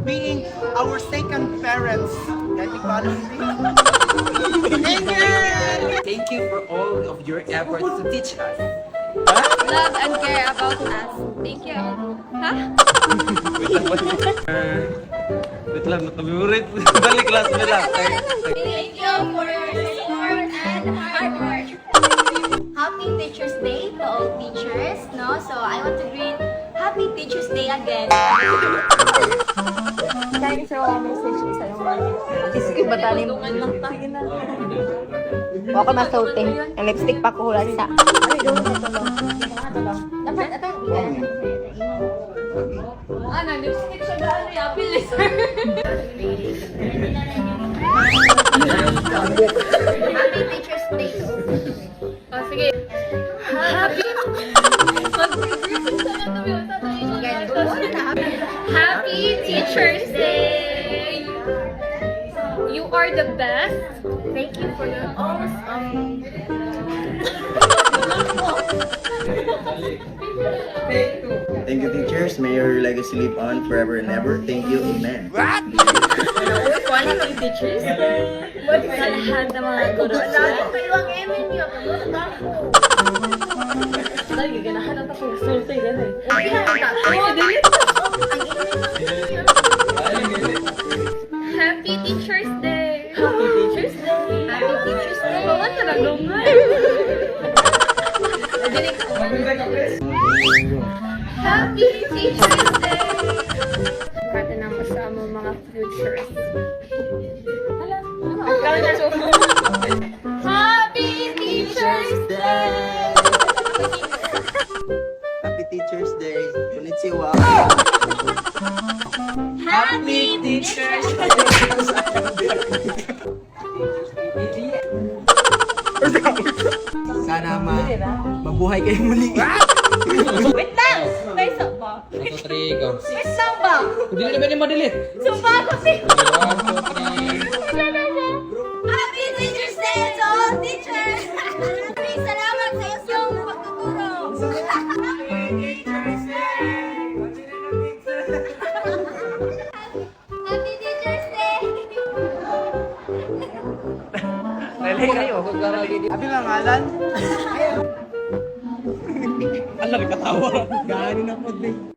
being our second parents. Thank you! Thank you for all of your efforts to teach us. Love and care about us. Thank you. Ha? Wait lang, nakabimurit. Balik class mo lang. Thank you for your support and hard work. Happy Teacher's Day to all teachers, no? So I want to greet Happy Teacher's Day again. Thanks for all message sa iyo. Isip ba talim? Sige na. Ako na sauting. Ang lipstick pa ko hulat sa. Ay, doon na tulong. Dapat atang Ano, lipstick siya gaano yung bilis. Happy Teacher's Day. Oh, sige. Happy Happy Teacher's Day! You are the best. Thank you for your awesome. Thank you, teachers. May your legacy live on forever and ever. Thank you. Amen. Quality of Teacher's Day. Sa lahat ng mga guru. Kayo ang emin niyo. Lagi ganahan ang tapos sulti yan eh. Happy Teacher's Day! Happy Teacher's Day! Happy Teacher's Day! Bawa na lang lungan. Happy Teacher's Day! Kata na ko sa among mga futures. Happy Teacher's Day! Happy Teacher's Day. Konnichiwa. Happy Teacher's Sana mabuhay kayo muli. Wait lang! May isa pa. Wait lang ba? Dili na ba ni mo-delete? Sumpa ko si... 1, 2, 3. Wala na siya. Happy Teacher's Day to all teachers! Maraming salamat sa iyong pagtuturo. Happy Teacher's Day! Happy Teacher's Day! Dali kayo. Abi nga ngalan? Alam, katawa. Gano'n na po din.